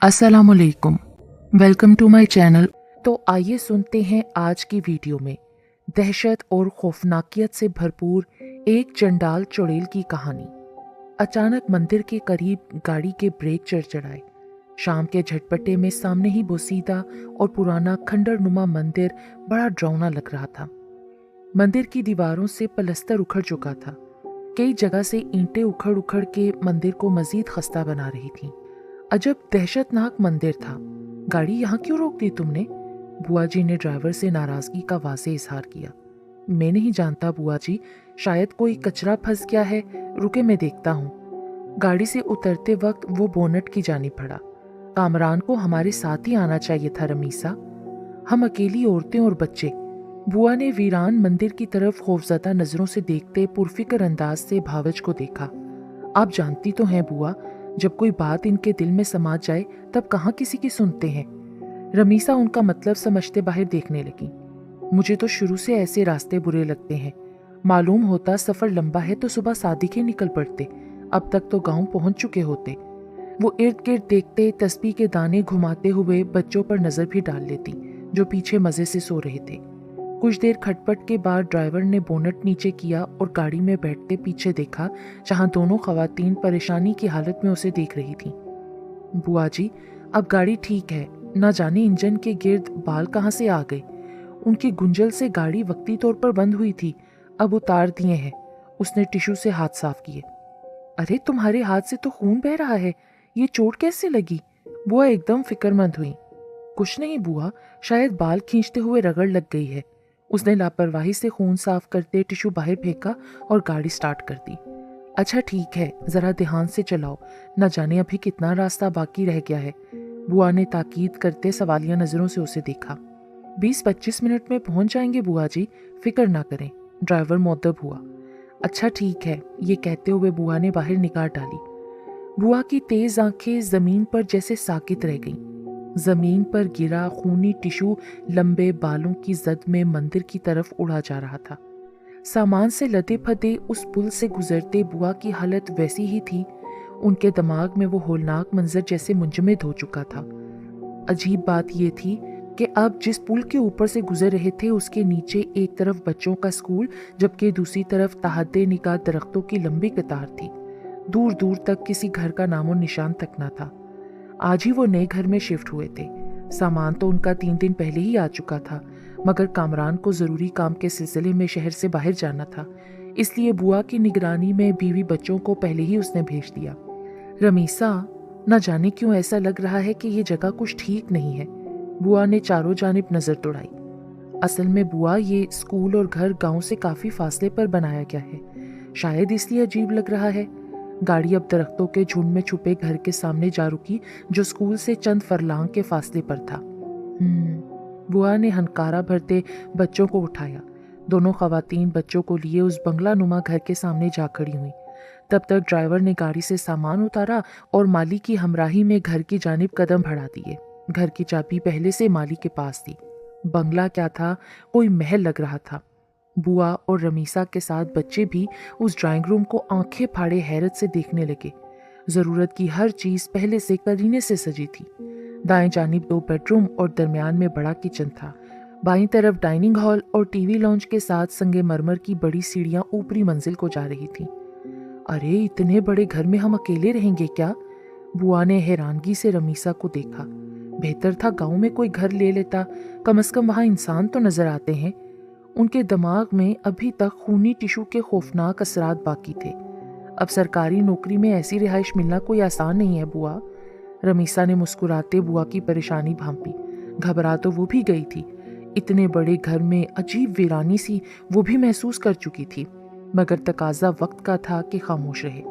अस्सलामुअलैकुम, welcome to my channel. तो आइए सुनते हैं आज की वीडियो में दहशत और खौफनाकियत से भरपूर एक चंडाल चुड़ैल की कहानी। अचानक मंदिर के करीब गाड़ी के ब्रेक चढ़चढ़ाए। शाम के झटपटे में सामने ही बोसीदा और पुराना खंडर नुमा मंदिर बड़ा डरावना लग रहा था। मंदिर की दीवारों से पलस्तर उखड़ चुका था। कई जगह से ईंटें उखड़ उखड़ के मंदिर को मजीद खस्ता बना रही थीं। अजब दहशतनाक मंदिर था। गाड़ी यहाँ क्यों रोक दी तुमने? बुआ जी ने ड्राइवर से नाराजगी का वाज़े इजहार किया। मैं नहीं जानता बुआ जी, शायद कोई कचरा फंस गया है, रुके मैं देखता हूँ। गाड़ी से उतरते वक्त वो बोनट की जानिब बढ़ा। कामरान को हमारे साथ ही आना चाहिए था रमीसा, हम अकेली औरतें और बच्चे। बुआ ने वीरान मंदिर की तरफ खौफजदा नजरों से देखते पुरफिक्र अंदाज से भावच को देखा। आप जानती तो हैं बुआ, जब कोई बात इनके दिल में समा जाए तब कहाँ किसी की सुनते हैं। रमीसा उनका मतलब समझते बाहर देखने लगी। मुझे तो शुरू से ऐसे रास्ते बुरे लगते हैं। मालूम होता सफर लंबा है तो सुबह सादिके निकल पड़ते, अब तक तो गांव पहुंच चुके होते। वो इर्द गिर्द देखते तस्बीह के दाने घुमाते हुए बच्चों पर नजर भी डाल लेती जो पीछे मजे से सो रहे थे। कुछ देर खटपट के बाद ड्राइवर ने बोनट नीचे किया और गाड़ी में बैठते पीछे देखा, जहां दोनों खवातीन परेशानी की हालत में उसे देख रही थीं। बुआ जी, अब गाड़ी ठीक है, ना जाने इंजन के गिर्द बाल कहाँ से आ गए। उनकी गुंजल से गाड़ी वक्ती तौर पर बंद हुई थी, अब उतार दिए हैं। उसने टिश्यू से हाथ साफ किए। अरे तुम्हारे हाथ से तो खून बह रहा है, ये चोट कैसे लगी? बुआ एकदम फिक्रमंद हुई। कुछ नहीं बुआ, शायद बाल खींचते हुए रगड़ लग गई है। उसने लापरवाही से खून साफ करते टिश्यू बाहर फेंका और गाड़ी स्टार्ट कर दी। अच्छा ठीक है, जरा ध्यान से चलाओ, न जाने अभी कितना रास्ता बाकी रह गया है। बुआ ने ताकीद करते सवालिया नजरों से उसे देखा। 20-25 मिनट में पहुंच जाएंगे बुआ जी, फिक्र ना करें। ड्राइवर मुअद्दब हुआ। अच्छा ठीक है, ये कहते हुए बुआ ने बाहर निगाह डाली। बुआ की तेज आंखें जमीन पर जैसे साकित रह गईं। जमीन पर गिरा खूनी टिश्यू लंबे बालों की जद में मंदिर की तरफ उड़ा जा रहा था। सामान से लदे फदे उस पुल से गुजरते बुआ की हालत वैसी ही थी। उनके दिमाग में वो होलनाक मंजर जैसे मुंजमद हो चुका था। अजीब बात ये थी कि अब जिस पुल के ऊपर से गुजर रहे थे उसके नीचे एक तरफ बच्चों का स्कूल, जबकि दूसरी तरफ तहद्दे निगाह दरख्तों की लंबी कतार थी। दूर दूर तक किसी घर का नामो निशान तक न था। आज ही वो नए घर में शिफ्ट हुए थे। सामान तो उनका 3 दिन पहले ही आ चुका था, मगर कामरान को जरूरी काम के सिलसिले में शहर से बाहर जाना था, इसलिए बुआ की निगरानी में बीवी बच्चों को पहले ही उसने भेज दिया। रमीसा, न जाने क्यों ऐसा लग रहा है कि ये जगह कुछ ठीक नहीं है। बुआ ने चारों जानिब नजर दौड़ाई। असल में बुआ, ये स्कूल और घर गांव से काफी फासले पर बनाया गया है, शायद इसलिए अजीब लग रहा है। गाड़ी अब दरख्तों के झुंड में छुपे घर के सामने जा रुकी, जो स्कूल से चंद फरलांग के फासले पर था। बुआ ने हनकारा भरते बच्चों को उठाया। दोनों खवातीन बच्चों को लिए उस बंगला नुमा घर के सामने जा खड़ी हुई। तब तक ड्राइवर ने गाड़ी से सामान उतारा और माली की हमराही में घर की जानिब कदम बढ़ा दिए। घर की चाबी पहले से माली के पास थी। बंगला क्या था, कोई महल लग रहा था। बुआ और रमीसा के साथ बच्चे भी उस ड्राइंग रूम को आंखें फाड़े हैरत से देखने लगे। जरूरत की हर चीज पहले से करीने से सजी थी। दाएं जानिब 2 बेडरूम और दरमियान में बड़ा किचन था। बाईं तरफ डाइनिंग हॉल और टीवी लॉन्च के साथ संगे मरमर की बड़ी सीढ़ियां ऊपरी मंजिल को जा रही थी। अरे, इतने बड़े घर में हम अकेले रहेंगे क्या? बुआ ने हैरानगी से रमीसा को देखा। बेहतर था गांव में कोई घर ले लेता, कम से कम वहां इंसान तो नजर आते हैं। उनके दिमाग में अभी तक खूनी टिश्यू के खौफनाक असरात बाकी थे। अब सरकारी नौकरी में ऐसी रिहाइश मिलना कोई आसान नहीं है बुआ। रमीसा ने मुस्कुराते बुआ की परेशानी भांपी। घबरा तो वो भी गई थी। इतने बड़े घर में अजीब वीरानी सी वो भी महसूस कर चुकी थी, मगर तकाजा वक्त का था कि खामोश रहे।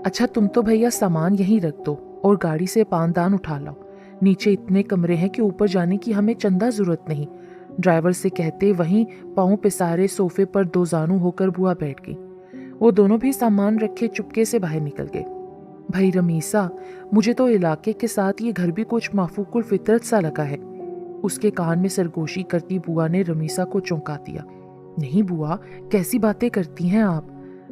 अच्छा, तुम तो भैया सामान यहीं रख दो और गाड़ी से पानदान उठा लो। नीचे इतने कमरे हैं कि ऊपर जाने की हमें चंदा जरूरत नहीं, ड्राइवर से कहते वहीं पांव पिसारे सोफे पर 2 जानू होकर बुआ बैठ गई। वो दोनों भी सामान रखे चुपके से बाहर निकल गए। भाई रमीसा, मुझे तो इलाके के साथ ये घर भी कुछ माफूकुल फितरत सा लगा है। उसके कान में सरगोशी करती बुआ ने रमीसा को चौंका दिया। नहीं बुआ, कैसी बातें करती हैं आप?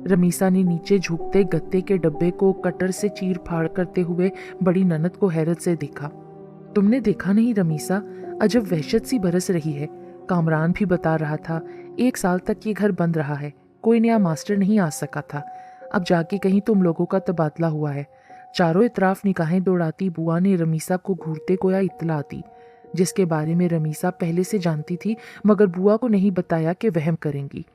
रमीसा ने नीचे झुकते गत्ते के डब्बे को कटर से चीर फाड़ करते हुए बड़ी ननद को हैरत से देखा। तुमने देखा नहीं रमीसा, अजब वहशत सी बरस रही है। कामरान भी बता रहा था 1 साल तक ये घर बंद रहा है, कोई नया मास्टर नहीं आ सका था। अब जाके कहीं तुम लोगों का तबादला हुआ है। चारों इतराफ निगाहें दौड़ाती बुआ ने रमीसा को घूरते गोया इत्तला दी, जिसके बारे में रमीसा पहले से जानती थी, मगर बुआ को नहीं बताया कि वहम करेंगी।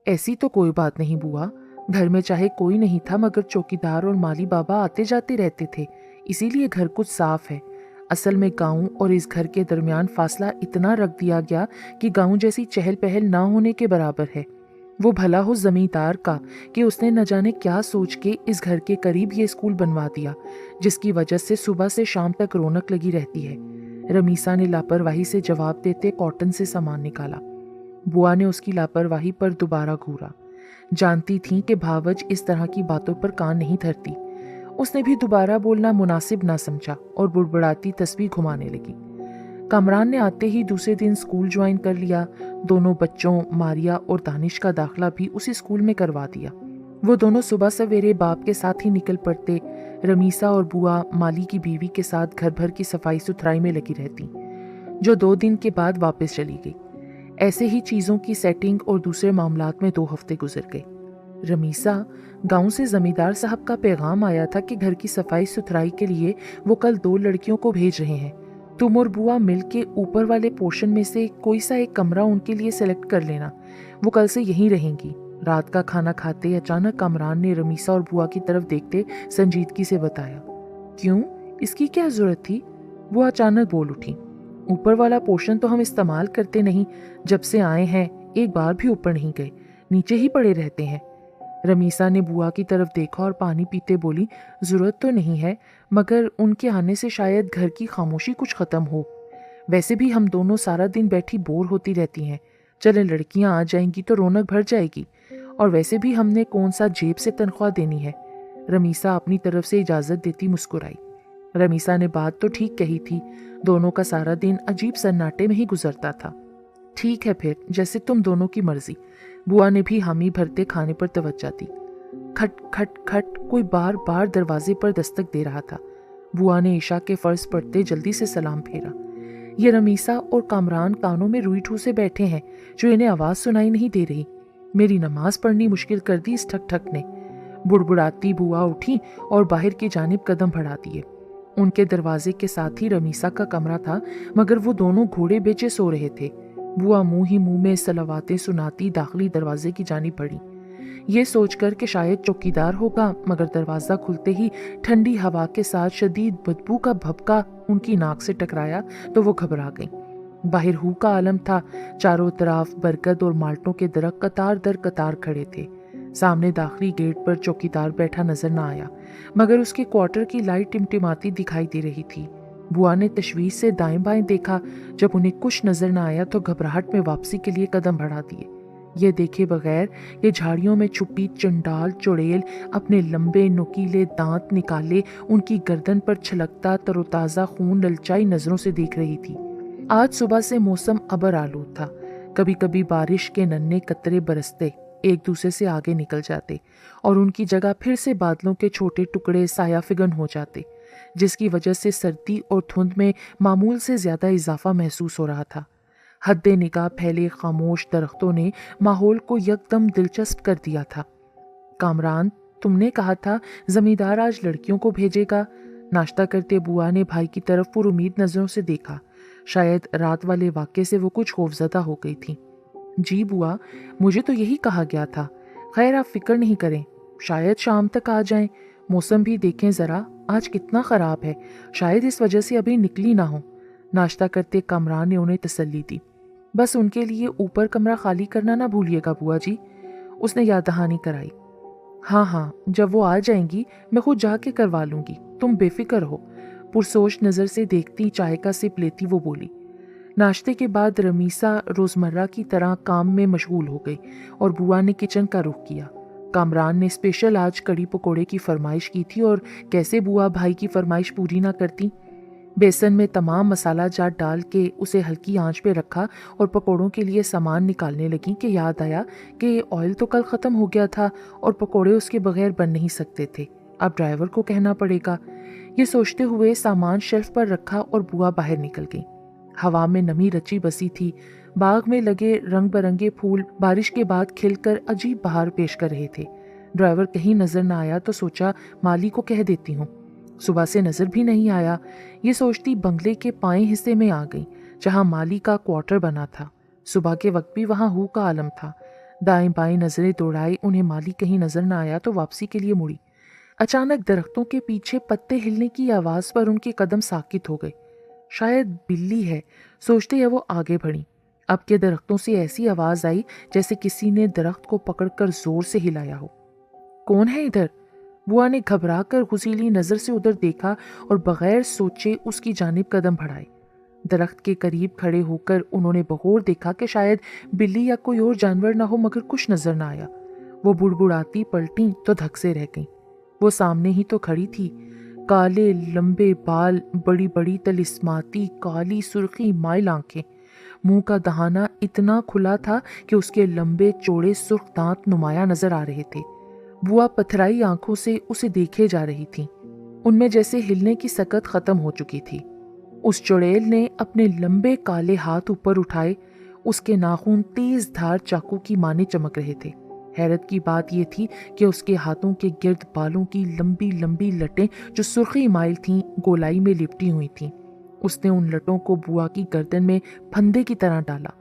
ऐसी तो कोई बात नहीं बुआ, घर में चाहे कोई नहीं था मगर चौकीदार और माली बाबा आते जाते रहते थे, इसीलिए घर कुछ साफ है। असल में गांव और इस घर के दरमियान फासला इतना रख दिया गया कि गांव जैसी चहल पहल ना होने के बराबर है। वो भला हो जमींदार का कि उसने न जाने क्या सोच के इस घर के करीब ये स्कूल बनवा दिया, जिसकी वजह से सुबह से शाम तक रौनक लगी रहती है। रमीसा ने लापरवाही से जवाब देते कॉटन से सामान निकाला। बुआ ने उसकी लापरवाही पर दोबारा घूरा। जानती थी कि भावज इस तरह की बातों पर कान नहीं धरती। उसने भी दोबारा बोलना मुनासिब ना समझा और बुड़बुड़ाती तस्वीर घुमाने लगी। कामरान ने आते ही दूसरे दिन स्कूल ज्वाइन कर लिया। दोनों बच्चों मारिया और दानिश का दाखला भी उसी स्कूल में करवा दिया। वो दोनों सुबह सवेरे बाप के साथ ही निकल पड़ते। रमीसा और बुआ माली की बीवी के साथ घर भर की सफाई सुथराई में लगी रहती, जो 2 दिन के बाद वापस चली गई। ऐसे ही चीज़ों की सेटिंग और दूसरे मामलात में 2 हफ्ते गुजर गए। रमीसा, गांव से जमींदार साहब का पैगाम आया था कि घर की सफाई सुथराई के लिए वो कल 2 लड़कियों को भेज रहे हैं। तुम और बुआ मिल के ऊपर वाले पोर्शन में से कोई सा एक कमरा उनके लिए सेलेक्ट कर लेना, वो कल से यहीं रहेंगी। रात का खाना खाते अचानक कामरान ने रमीसा और बुआ की तरफ देखते संजीदगी से बताया। क्यों, इसकी क्या जरूरत थी? बुआ अचानक बोल उठी। ऊपर वाला पोर्शन तो हम इस्तेमाल करते नहीं, जब से आए हैं एक बार भी ऊपर नहीं गए, नीचे ही पड़े रहते हैं। रमीसा ने बुआ की तरफ देखा और पानी पीते बोली, जरूरत तो नहीं है, मगर उनके आने से शायद घर की खामोशी कुछ खत्म हो। वैसे भी हम दोनों सारा दिन बैठी बोर होती रहती हैं, चले लड़कियां आ जाएंगी तो रौनक भर जाएगी, और वैसे भी हमने कौन सा जेब से तनख्वाह देनी है। रमीसा अपनी तरफ से इजाजत देती मुस्कुराई। रमीसा ने बात तो ठीक कही थी, दोनों का सारा दिन अजीब सन्नाटे में ही गुजरता था। ठीक है फिर, जैसे तुम दोनों की मर्जी। बुआ ने भी हामी भरते खाने पर तवज्जो दी। खट खट खट, कोई बार बार दरवाजे पर दस्तक दे रहा था। बुआ ने ईशा के फर्ज पढ़ते जल्दी से सलाम फेरा। ये रमीसा और कामरान कानों में रुई ठू से बैठे हैं, जो इन्हें आवाज सुनाई नहीं दे रही। मेरी नमाज पढ़नी मुश्किल कर दी इस ठक ठक ने। बुड़बुड़ाती बुआ उठी और बाहर की जानिब कदम बढ़ा दिए। उनके दरवाजे के साथ ही रमीसा का कमरा था, मगर वो दोनों घोड़े बेचे सो रहे थे। बुआ मुंह ही मुंह में सलावातें सुनाती दाखिली दरवाजे की जानिब बढ़ी, ये सोचकर कि शायद चौकीदार होगा, मगर दरवाजा खुलते ही ठंडी हवा के साथ शदीद बदबू का भभका उनकी नाक से टकराया तो वो घबरा गई। बाहर हू का आलम था। चारों तरफ बरगद और माल्टों के दरख्त कतार दर कतार खड़े थे। सामने दाखिली गेट पर चौकीदार बैठा नजर न आया, मगर उसके क्वार्टर की लाइट टिमटिमाती दिखाई दे रही थी। बुआ ने तशवीश से दाएं बाएं देखा। जब उन्हें कुछ नजर न आया तो घबराहट में वापसी के लिए कदम बढ़ा दिए। ये देखे बगैर ये झाड़ियों में छुपी चंडाल चुड़ैल अपने लंबे नुकीले दांत निकाले उनकी गर्दन पर छलकता तरोताज़ा खून ललचाई नजरों से देख रही थी। आज सुबह से मौसम अबर आलूद था। कभी कभी बारिश के नन्हे कतरे बरसते, एक दूसरे से आगे निकल जाते और उनकी जगह फिर से बादलों के छोटे टुकड़े साया फिगन हो जाते, जिसकी वजह से सर्दी और धुंध में मामूल से ज्यादा इजाफा महसूस हो रहा था। हद्दे निगाह फैले खामोश दरख्तों ने माहौल को यकदम दिलचस्प कर दिया था। कामरान, तुमने कहा था जमींदार आज लड़कियों को भेजेगा। नाश्ता करते बुआ ने भाई की तरफ पुरुमीद नजरों से देखा। शायद रात वाले वाक़े से वो कुछ खौफजदा हो गई थी। जी बुआ, मुझे तो यही कहा गया था। खैर आप फिक्र नहीं करें, शायद शाम तक आ जाएं। मौसम भी देखें ज़रा, आज कितना ख़राब है, शायद इस वजह से अभी निकली ना हो। नाश्ता करते कामरान ने उन्हें तसल्ली दी। बस उनके लिए ऊपर कमरा खाली करना ना भूलिएगा बुआ जी, उसने याद दहानी कराई। हाँ हाँ, जब वो आ जाएंगी मैं खुद जाके करवा लूंगी, तुम बेफिक्र हो। पुरसोच नज़र से देखती चाय का सिप लेती वो बोली। नाश्ते के बाद रमीसा रोज़मर्रा की तरह काम में मशगूल हो गई और बुआ ने किचन का रुख किया। कामरान ने स्पेशल आज कड़ी पकोड़े की फरमाइश की थी और कैसे बुआ भाई की फरमाइश पूरी ना करती। बेसन में तमाम मसाला जात डाल के उसे हल्की आंच पे रखा और पकोड़ों के लिए सामान निकालने लगी कि याद आया कि ऑयल तो कल ख़त्म हो गया था और पकोड़े उसके बगैर बन नहीं सकते थे। अब ड्राइवर को कहना पड़ेगा। ये सोचते हुए सामान शेल्फ पर रखा और बुआ बाहर निकल गई। हवा में नमी रची बसी थी। बाग में लगे रंग बिरंगे फूल बारिश के बाद खिलकर अजीब बहार पेश कर रहे थे। ड्राइवर कहीं नजर न आया तो सोचा माली को कह देती हूँ। सुबह से नजर भी नहीं आया। ये सोचती बंगले के पाए हिस्से में आ गई जहाँ माली का क्वार्टर बना था। सुबह के वक्त भी वहाँ हू का आलम था। दाएं बाएं नजरें दौड़ाई, उन्हें माली कहीं नजर न आया तो वापसी के लिए मुड़ी। अचानक दरख्तों के पीछे पत्ते हिलने की आवाज पर उनके कदम साकित हो गए। शायद बिल्ली है, सोचते ही वो आगे बढ़ी। अब के दरख्तों से ऐसी आवाज आई जैसे किसी ने दरख्त को पकड़कर जोर से हिलाया हो। कौन है इधर? बुआ ने घबराकर घुसीली नजर से उधर देखा और बगैर सोचे उसकी जानिब कदम बढ़ाए। दरख्त के करीब खड़े होकर उन्होंने बगौर देखा कि शायद बिल्ली या कोई और जानवर ना हो, मगर कुछ नजर ना आया। वो बुड़बुड़ाती पलटी तो धक से रह गईं। वो सामने ही तो खड़ी थी। काले लंबे बाल, बड़ी बड़ी तलिस्माती काली सुर्खी माइल आंखें, मुंह का दहाना इतना खुला था कि उसके लंबे चौड़े सुर्ख दांत नुमाया नजर आ रहे थे। बुआ पथराई आंखों से उसे देखे जा रही थी। उनमें जैसे हिलने की सकत खत्म हो चुकी थी। उस चुड़ैल ने अपने लंबे काले हाथ ऊपर उठाए। उसके नाखून तेज धार चाकू की माने चमक रहे थे। हैरत की बात यह थी कि उसके हाथों के गिर्द बालों की लंबी लंबी लटें जो सुर्खी माइल थीं, गोलाई में लिपटी हुई थीं। उसने उन लटों को बुआ की गर्दन में फंदे की तरह डाला।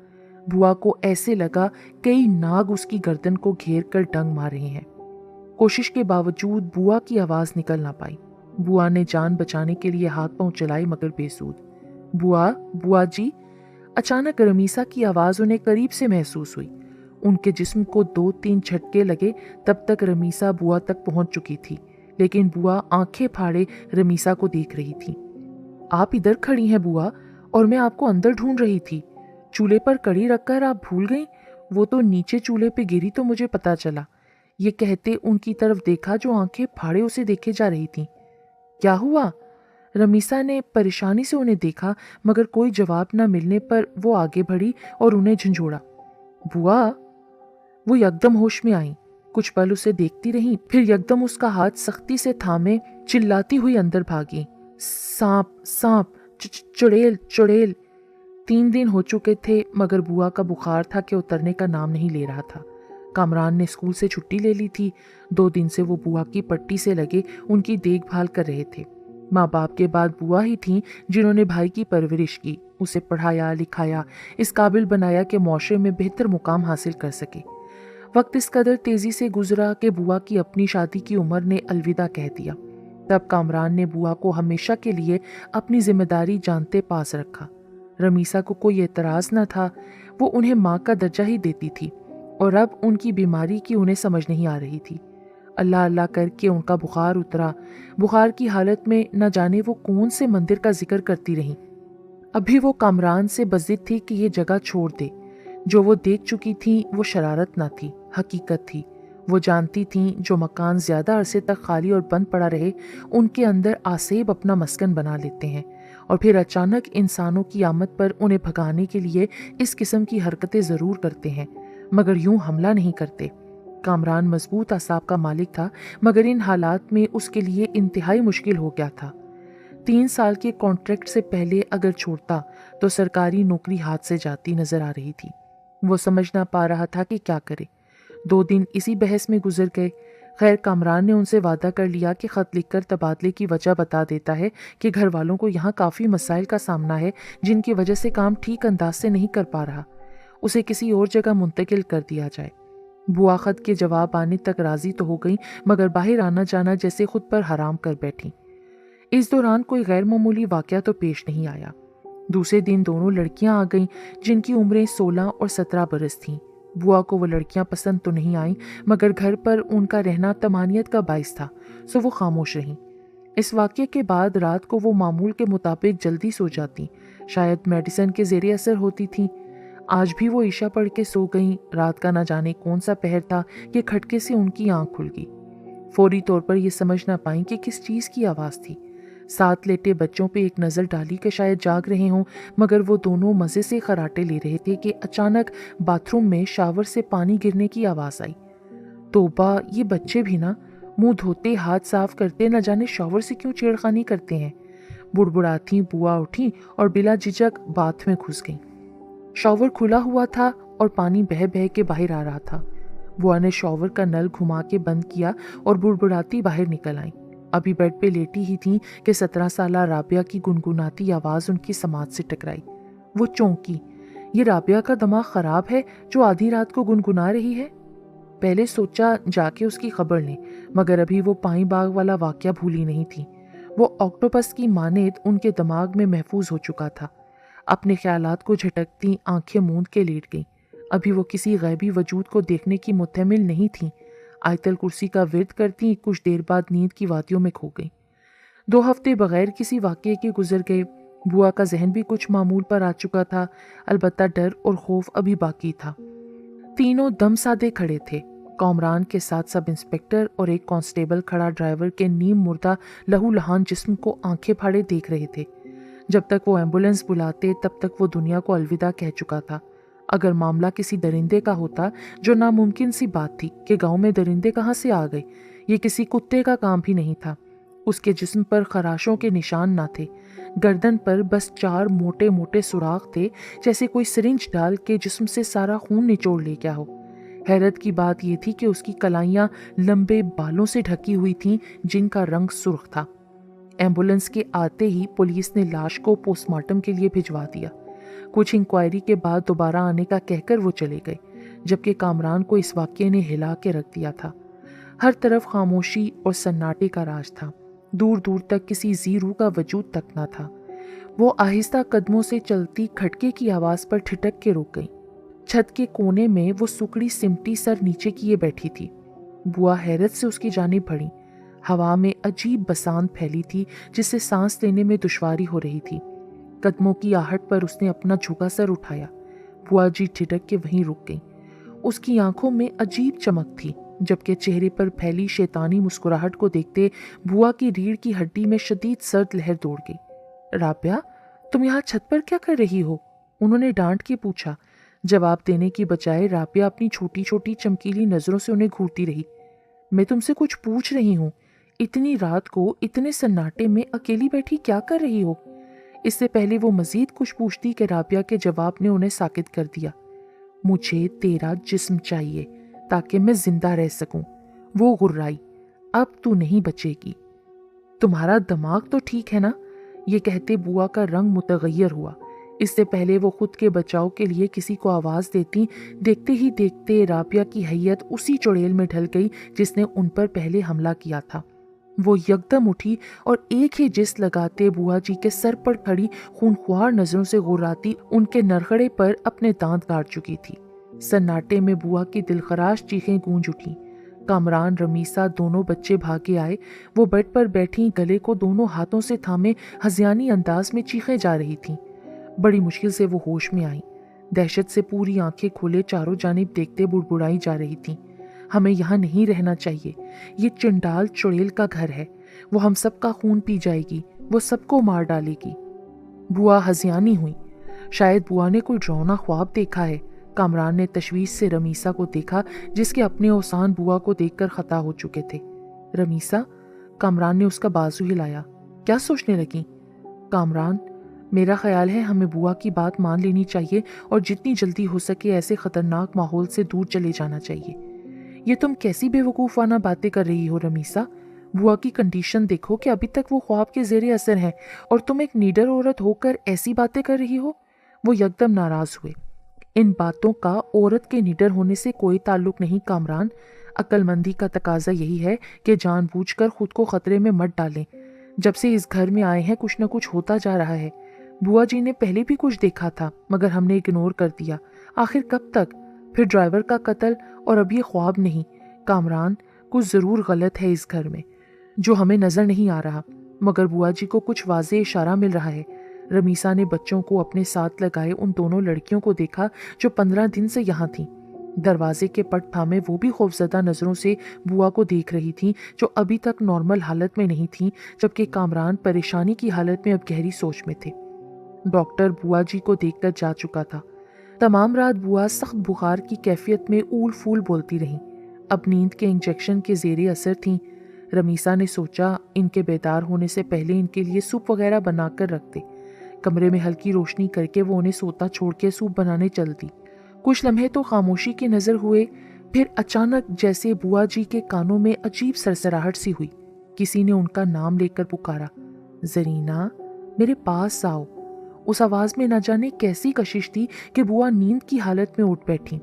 बुआ को ऐसे लगा कई नाग उसकी गर्दन को घेर कर डंग मार रहे हैं। कोशिश के बावजूद बुआ की आवाज निकल ना पाई। बुआ ने जान बचाने के लिए हाथ पांव चलाई मगर बेसूद। बुआ, बुआ जी। अचानक रमीसा की आवाज उन्हें करीब से महसूस हुई। उनके जिस्म को 2-3 झटके लगे। तब तक रमीसा बुआ तक पहुंच चुकी थी, लेकिन बुआ आंखें फाड़े रमीसा को देख रही थी। आप इधर खड़ी हैं बुआ, और मैं आपको अंदर ढूंढ रही थी। चूल्हे पर कड़ी रखकर आप भूल गईं? वो तो नीचे चूल्हे पे गिरी तो मुझे पता चला। ये कहते उनकी तरफ देखा जो आंखें फाड़े उसे देखे जा रही थी। क्या हुआ? रमीसा ने परेशानी से उन्हें देखा, मगर कोई जवाब न मिलने पर वो आगे बढ़ी और उन्हें झंझोड़ा। बुआ। वो यकदम होश में आई। कुछ पल उसे देखती रहीं, फिर यकदम उसका हाथ सख्ती से थामे चिल्लाती हुई अंदर भागी। सांप, सांप, चुड़ैल, चुड़ैल। 3 दिन हो चुके थे मगर बुआ का बुखार था कि उतरने का नाम नहीं ले रहा था। कामरान ने स्कूल से छुट्टी ले ली थी। 2 दिन से वो बुआ की पट्टी से लगे उनकी देखभाल कर रहे थे। माँ बाप के बाद बुआ ही थीं जिन्होंने भाई की परवरिश की, उसे पढ़ाया लिखाया, इस काबिल बनाया कि मुआशरे में बेहतर मुकाम हासिल कर सके। वक्त इस कदर तेजी से गुजरा कि बुआ की अपनी शादी की उम्र ने अलविदा कह दिया। तब कामरान ने बुआ को हमेशा के लिए अपनी जिम्मेदारी जानते पास रखा। रमीसा को कोई एतराज न था। वो उन्हें माँ का दर्जा ही देती थी और अब उनकी बीमारी की उन्हें समझ नहीं आ रही थी। अल्लाह अल्लाह करके उनका बुखार उतरा। बुखार की हालत में न जाने वो कौन से मंदिर का जिक्र करती रहीं। अभी वो कामरान से बज़िद थी कि ये जगह छोड़ दे। जो वो देख चुकी थी वो शरारत न थी, हकीकत थी। वो जानती थीं जो मकान ज्यादा अरसे तक खाली और बंद पड़ा रहे उनके अंदर आसेब अपना मस्कन बना लेते हैं और फिर अचानक इंसानों की आमद पर उन्हें भगाने के लिए इस किस्म की हरकतें जरूर करते हैं, मगर यूं हमला नहीं करते। कामरान मजबूत असाब का मालिक था, मगर इन हालात में उसके लिए इंतहाई मुश्किल हो गया था। 3 साल के कॉन्ट्रैक्ट से पहले अगर छोड़ता तो सरकारी नौकरी हाथ से जाती नजर आ रही थी। वो समझ ना पा रहा था कि क्या करे। 2 दिन इसी बहस में गुजर गए। खैर, कामरान ने उनसे वादा कर लिया कि खत लिखकर तबादले की वजह बता देता है कि घर वालों को यहाँ काफ़ी मसाइल का सामना है जिनकी वजह से काम ठीक अंदाज से नहीं कर पा रहा। उसे किसी और जगह मुंतकिल कर दिया जाए। बुआ खत के जवाब आने तक राजी तो हो गई, मगर बाहर आना जाना जैसे खुद पर हराम कर बैठी। इस दौरान कोई गैर मामूली वाकया तो पेश नहीं आया। दूसरे दिन दोनों लड़कियां आ गईं जिनकी उम्रें 16 और 17 बरस थीं। बुआ को वो लड़कियां पसंद तो नहीं आईं, मगर घर पर उनका रहना तमानियत का बाइस था, सो वो खामोश रहीं। इस वाक़ये के बाद रात को वो मामूल के मुताबिक जल्दी सो जाती, शायद मेडिसिन के ज़ेरे असर होती थी। आज भी वो ईशा पढ़ के सो गईं। रात का न जाने कौन सा पहर था कि खटके से उनकी आंख खुल गई। फौरी तौर पर ये समझ ना पाई कि किस चीज़ की आवाज़ थी। साथ लेटे बच्चों पे एक नज़र डाली कि शायद जाग रहे हों, मगर वो दोनों मज़े से खराटे ले रहे थे कि अचानक बाथरूम में शावर से पानी गिरने की आवाज़ आई। तौबा, ये बच्चे भी ना। मुंह धोते, हाथ साफ करते, न जाने शॉवर से क्यों छेड़खानी करते हैं। बुड़बुड़ाती बुआ उठी और बिला झिझक बाथ में घुस गई। शॉवर खुला हुआ था और पानी बह बह के बाहर आ रहा था। बुआ ने शॉवर का नल घुमा के बंद किया और बुड़बुड़ाती बाहर निकल आई। अभी बेड पे लेटी ही थी कि 17 साला राबिया की गुनगुनाती आवाज उनकी समाज से टकराई। वो चौंकी। ये राबिया का दिमाग खराब है जो आधी रात को गुनगुना रही है। पहले सोचा जाके उसकी खबर लें, मगर अभी वो पाई बाग वाला वाकया भूली नहीं थी। वो ऑक्टोपस की मानेत उनके दिमाग में महफूज हो चुका था। अपने ख्यालात को झटकती आंखें मूंद के लेट गई। अभी वो किसी गैबी वजूद को देखने की मुतमिल नहीं थी। आयतल कुर्सी का विर्द करती कुछ देर बाद नींद की वादियों में खो गई। 2 हफ्ते बगैर किसी वाकये के गुजर गए। बुआ का जहन भी कुछ मामूल पर आ चुका था, अलबत्ता डर और खौफ अभी बाकी था। तीनों दम साधे खड़े थे। कामरान के साथ सब इंस्पेक्टर और एक कांस्टेबल खड़ा ड्राइवर के नीम मुर्दा लहूलुहान जिस्म को आंखें फाड़े देख रहे थे। जब तक वो एम्बुलेंस बुलाते तब तक वो दुनिया को अलविदा कह चुका था। अगर मामला किसी दरिंदे का होता, जो नामुमकिन सी बात थी कि गांव में दरिंदे कहाँ से आ गए, ये किसी कुत्ते का काम भी नहीं था। उसके जिस्म पर खराशों के निशान ना थे। गर्दन पर बस 4 मोटे मोटे सुराख थे, जैसे कोई सिरिंज डाल के जिस्म से सारा खून निचोड़ ले गया हो। हैरत की बात यह थी कि उसकी कलाइयां लंबे बालों से ढकी हुई थीं, जिनका रंग सुर्ख था। एम्बुलेंस के आते ही पुलिस ने लाश को पोस्टमार्टम के लिए भिजवा दिया। कुछ इंक्वायरी के बाद दोबारा आने का कहकर वो चले गए, जबकि कामरान को इस वाकये ने हिला के रख दिया था। हर तरफ खामोशी और सन्नाटे का राज था। दूर दूर तक किसी जी रूह का वजूद तक न था। वो आहिस्ता कदमों से चलती खटके की आवाज पर ठिठक के रुक गई। छत के कोने में वो सुकड़ी सिमटी सर नीचे किए बैठी थी। बुआ हैरत से उसकी जानिब बढ़ी। हवा में अजीब बसांत फैली थी, जिससे सांस लेने में दुश्वारी हो रही थी। कदमों की आहट पर उसने अपना झुका सर उठाया। बुआ जी ठिठक के वहीं रुक गई। उसकी आंखों में अजीब चमक थी, जबकि चेहरे पर फैली शैतानी मुस्कुराहट को देखते बुआ की रीढ़ की हड्डी में शदीद सर्द लहर दौड़ गई। राबिया, तुम यहाँ छत पर क्या कर रही हो? उन्होंने डांट के पूछा। जवाब देने की बजाय राबिया अपनी छोटी छोटी चमकीली नजरों से उन्हें घूरती रही। मैं तुमसे कुछ पूछ रही हूँ। इतनी रात को इतने सन्नाटे में अकेली बैठी क्या कर रही हो? इससे पहले वो मजीद कुछ पूछती कि राबिया के जवाब ने उन्हें साकित कर दिया। मुझे तेरा जिस्म चाहिए ताकि मैं जिंदा रह सकूं। वो गुर्राई। अब तू नहीं बचेगी। तुम्हारा दिमाग तो ठीक है ना? ये कहते बुआ का रंग मुतगय्यर हुआ। इससे पहले वो खुद के बचाव के लिए किसी को आवाज देती, देखते ही देखते राबिया की हैयत उसी चुड़ैल में ढल गई जिसने उन पर पहले हमला किया था। वो यकदम उठी और एक ही जिस लगाते बुआ जी के सर पर खड़ी खूनख्वार नजरों से गुर्राती उनके नरखड़े पर अपने दांत गाड़ चुकी थी। सन्नाटे में बुआ की दिलखराश चीखें गूंज उठी। कामरान, रमीसा दोनों बच्चे भागे आए। वो बेड पर बैठी गले को दोनों हाथों से थामे हजियानी अंदाज में चीखें जा रही थीं। बड़ी मुश्किल से वो होश में आई। दहशत से पूरी आंखें खोले चारों जानिब देखते बुड़बुड़ाई जा रही थीं। हमें यहाँ नहीं रहना चाहिए। ये चंडाल चुड़ैल का घर है। वो हम सबका खून पी जाएगी। वो सबको मार डालेगी। बुआ हजियानी हुई। शायद बुआ ने कोई डरावना ख्वाब देखा है। कामरान ने तशवीश से रमीसा को देखा, जिसके अपने ओसान बुआ को देखकर खता हो चुके थे। रमीसा, कामरान ने उसका बाजू हिलाया। क्या सोचने लगी? कामरान, मेरा ख्याल है हमें बुआ की बात मान लेनी चाहिए और जितनी जल्दी हो सके ऐसे खतरनाक माहौल से दूर चले जाना चाहिए। ये तुम कैसी बेवकूफ़ाना बातें कर रही हो रमीसा? बुआ की कंडीशन देखो कि अभी तक वो ख्वाब के ज़ेरे असर है और तुम एक नीडर औरत होकर ऐसी बातें कर रही हो। वो यकदम नाराज हुए। इन बातों का औरत के निडर होने से कोई ताल्लुक नहीं कामरान। अक्लमंदी का तकाजा यही है कि जानबूझकर खुद को खतरे में मत डालें। जब से इस घर में आए हैं कुछ न कुछ होता जा रहा है। बुआ जी ने पहले भी कुछ देखा था, मगर हमने इग्नोर कर दिया। आखिर कब तक? फिर ड्राइवर का कत्ल और अब ये ख्वाब नहीं। कामरान, कुछ ज़रूर गलत है इस घर में, जो हमें नज़र नहीं आ रहा, मगर बुआ जी को कुछ वाज़े इशारा मिल रहा है। रमीसा ने बच्चों को अपने साथ लगाए उन दोनों लड़कियों को देखा जो 15 दिन से यहाँ थीं। दरवाजे के पट थामे वो भी खौफजदा नज़रों से बुआ को देख रही थीं, जो अभी तक नॉर्मल हालत में नहीं थीं, जबकि कामरान परेशानी की हालत में अब गहरी सोच में थे। डॉक्टर बुआ जी को देखकर जा चुका था। तमाम रात बुआ सख्त बुखार की कैफियत में ऊल फूल बोलती रहीं। अब नींद के इंजेक्शन के ज़ेरे असर थीं। रमीसा ने सोचा इनके बेदार होने से पहले इनके लिए सूप वगैरह बनाकर रख दे। कमरे में हल्की रोशनी करके वो उन्हें सोता छोड़ के सूप बनाने चल दी। कुछ लम्हे तो खामोशी की नजर हुए, फिर अचानक जैसे बुआ जी के कानों में अजीब सरसराहट सी हुई। किसी ने उनका नाम लेकर पुकारा, जरीना मेरे पास आओ। उस आवाज में न जाने कैसी कशिश थी कि बुआ नींद की हालत में उठ बैठी।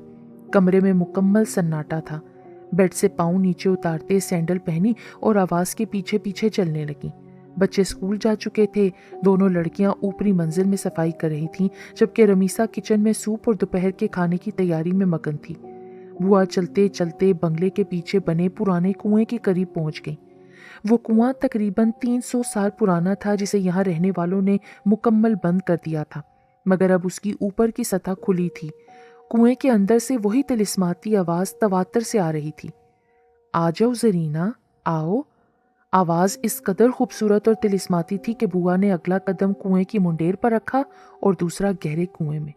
कमरे में मुकम्मल सन्नाटा था। बेड से पाँव नीचे उतारते सैंडल पहनी और आवाज के पीछे पीछे चलने लगी। बच्चे स्कूल जा चुके थे। दोनों लड़कियां ऊपरी मंजिल में सफाई कर रही थीं, जबकि रमीसा किचन में सूप और दोपहर के खाने की तैयारी में मगन थी। बुआ चलते चलते बंगले के पीछे बने पुराने कुएं के करीब पहुंच गई। वो कुआं तकरीबन 300 साल पुराना था, जिसे यहाँ रहने वालों ने मुकम्मल बंद कर दिया था, मगर अब उसकी ऊपर की सतह खुली थी। कुएं के अंदर से वही तिलिस्माती आवाज तवातर से आ रही थी, आ जाओ जरीना, आओ। आवाज इस कदर खूबसूरत और तिलिस्माती थी कि बुआ ने अगला कदम कुएं की मुंडेर पर रखा और दूसरा गहरे कुएं में।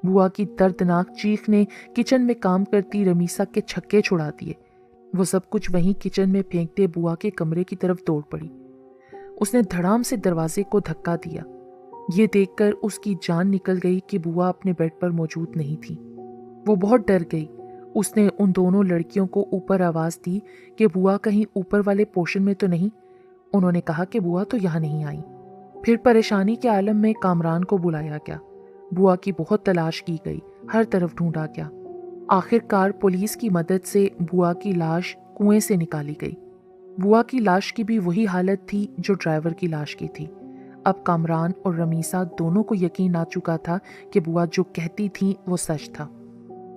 बुआ की दर्दनाक चीख ने किचन में काम करती रमीसा के छक्के छुड़ा दिए। वो सब कुछ वहीं किचन में फेंकते बुआ के कमरे की तरफ दौड़ पड़ी। उसने धड़ाम से दरवाजे को धक्का दिया। ये देखकर उसकी जान निकल गई कि बुआ अपने बेड पर मौजूद नहीं थी। वो बहुत डर गई। उसने उन दोनों लड़कियों को ऊपर आवाज दी कि बुआ कहीं ऊपर वाले पोर्शन में तो नहीं। उन्होंने कहा कि बुआ तो यहाँ नहीं आई। फिर परेशानी के आलम में कामरान को बुलाया गया। बुआ की बहुत तलाश की गई, हर तरफ ढूंढा गया। आखिरकार पुलिस की मदद से बुआ की लाश कुएं से निकाली गई। बुआ की लाश की भी वही हालत थी जो ड्राइवर की लाश की थी। अब कामरान और रमीसा दोनों को यकीन आ चुका था कि बुआ जो कहती थी वो सच था।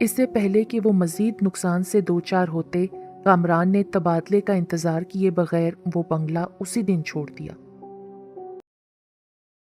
इससे पहले कि वो मजीद नुकसान से दो चार होते, कामरान ने तबादले का इंतजार किए बगैर वो बंगला उसी दिन छोड़ दिया।